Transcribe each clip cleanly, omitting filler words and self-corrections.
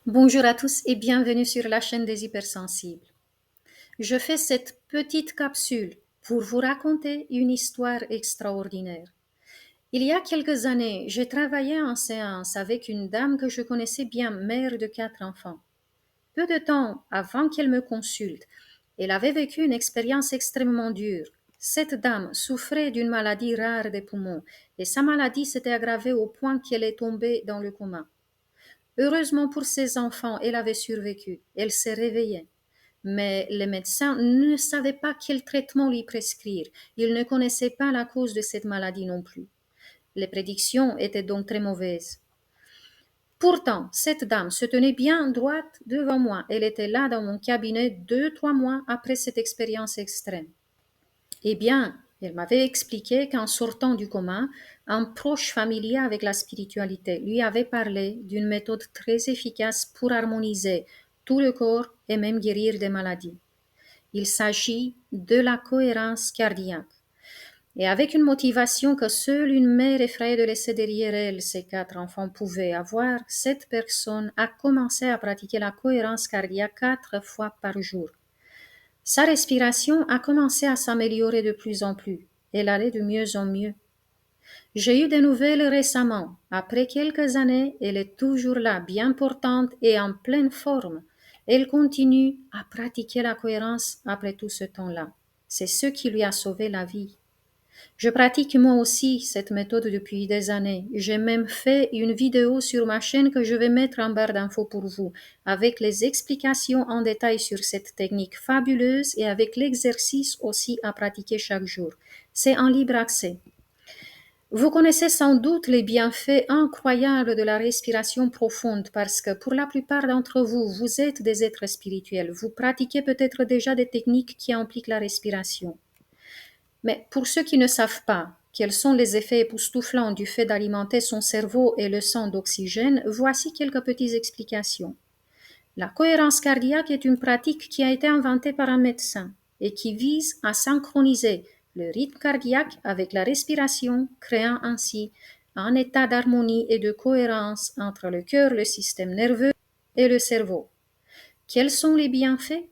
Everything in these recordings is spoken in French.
Bonjour à tous et bienvenue sur la chaîne des hypersensibles. Je fais cette petite capsule pour vous raconter une histoire extraordinaire. Il y a quelques années, j'ai travaillé en séance avec une dame que je connaissais bien, mère de 4 enfants. Peu de temps avant qu'elle me consulte, elle avait vécu une expérience extrêmement dure. Cette dame souffrait d'une maladie rare des poumons et sa maladie s'était aggravée au point qu'elle est tombée dans le coma. Heureusement pour ses enfants, elle avait survécu. Elle s'est réveillée. Mais les médecins ne savaient pas quel traitement lui prescrire. Ils ne connaissaient pas la cause de cette maladie non plus. Les prédictions étaient donc très mauvaises. Pourtant, cette dame se tenait bien droite devant moi. Elle était là dans mon cabinet 2, 3 mois après cette expérience extrême. Eh bien, elle m'avait expliqué qu'en sortant du coma, un proche familier avec la spiritualité lui avait parlé d'une méthode très efficace pour harmoniser tout le corps et même guérir des maladies. Il s'agit de la cohérence cardiaque. Et avec une motivation que seule une mère effrayée de laisser derrière elle ses 4 enfants pouvait avoir, cette personne a commencé à pratiquer la cohérence cardiaque 4 fois par jour. Sa respiration a commencé à s'améliorer de plus en plus. Elle allait de mieux en mieux. J'ai eu des nouvelles récemment. Après quelques années, elle est toujours là, bien portante et en pleine forme. Elle continue à pratiquer la cohérence après tout ce temps-là. C'est ce qui lui a sauvé la vie. Je pratique moi aussi cette méthode depuis des années. J'ai même fait une vidéo sur ma chaîne que je vais mettre en barre d'infos pour vous, avec les explications en détail sur cette technique fabuleuse et avec l'exercice aussi à pratiquer chaque jour. C'est en libre accès. Vous connaissez sans doute les bienfaits incroyables de la respiration profonde parce que pour la plupart d'entre vous, vous êtes des êtres spirituels. Vous pratiquez peut-être déjà des techniques qui impliquent la respiration. Mais pour ceux qui ne savent pas quels sont les effets époustouflants du fait d'alimenter son cerveau et le sang d'oxygène, voici quelques petites explications. La cohérence cardiaque est une pratique qui a été inventée par un médecin et qui vise à synchroniser le rythme cardiaque avec la respiration, créant ainsi un état d'harmonie et de cohérence entre le cœur, le système nerveux et le cerveau. Quels sont les bienfaits?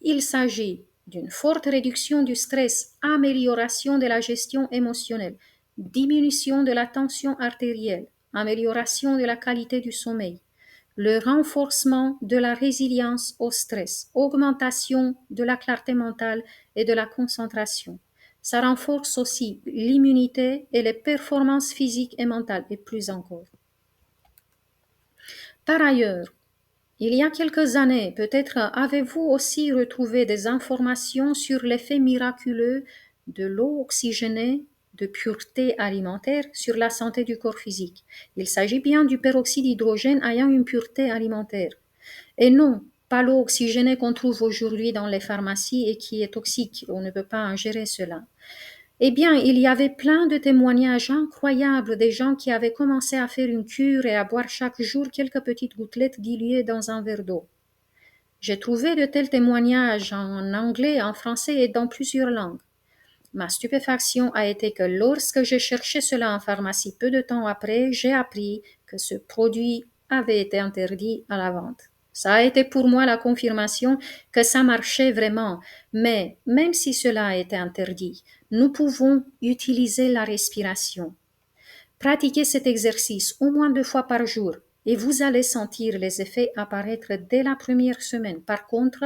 Il s'agit d'une forte réduction du stress, amélioration de la gestion émotionnelle, diminution de la tension artérielle, amélioration de la qualité du sommeil, le renforcement de la résilience au stress, augmentation de la clarté mentale et de la concentration. Ça renforce aussi l'immunité et les performances physiques et mentales, et plus encore. Par ailleurs, il y a quelques années, peut-être avez-vous aussi retrouvé des informations sur l'effet miraculeux de l'eau oxygénée de pureté alimentaire sur la santé du corps physique. Il s'agit bien du peroxyde d'hydrogène ayant une pureté alimentaire. Et non, pas l'eau oxygénée qu'on trouve aujourd'hui dans les pharmacies et qui est toxique. On ne peut pas ingérer cela. Eh bien, il y avait plein de témoignages incroyables des gens qui avaient commencé à faire une cure et à boire chaque jour quelques petites gouttelettes diluées dans un verre d'eau. J'ai trouvé de tels témoignages en anglais, en français et dans plusieurs langues. Ma stupéfaction a été que lorsque j'ai cherché cela en pharmacie peu de temps après, j'ai appris que ce produit avait été interdit à la vente. Ça a été pour moi la confirmation que ça marchait vraiment. Mais même si cela a été interdit, nous pouvons utiliser la respiration. Pratiquez cet exercice au moins 2 fois par jour et vous allez sentir les effets apparaître dès la première semaine. Par contre,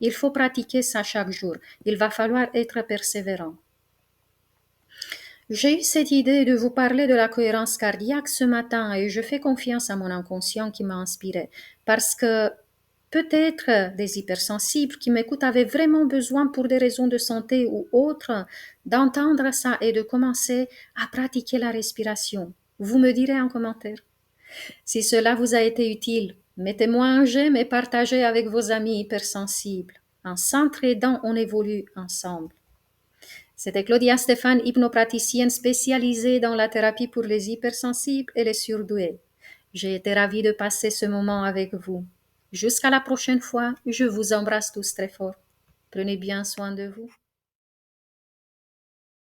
il faut pratiquer ça chaque jour. Il va falloir être persévérant. J'ai eu cette idée de vous parler de la cohérence cardiaque ce matin et je fais confiance à mon inconscient qui m'a inspiré parce que peut-être des hypersensibles qui m'écoutent avaient vraiment besoin pour des raisons de santé ou autres d'entendre ça et de commencer à pratiquer la respiration. Vous me direz en commentaire. Si cela vous a été utile, mettez-moi un j'aime et partagez avec vos amis hypersensibles. En s'entraidant, on évolue ensemble. C'était Claudia Stéphane, hypnopraticienne spécialisée dans la thérapie pour les hypersensibles et les surdoués. J'ai été ravie de passer ce moment avec vous. Jusqu'à la prochaine fois, je vous embrasse tous très fort. Prenez bien soin de vous.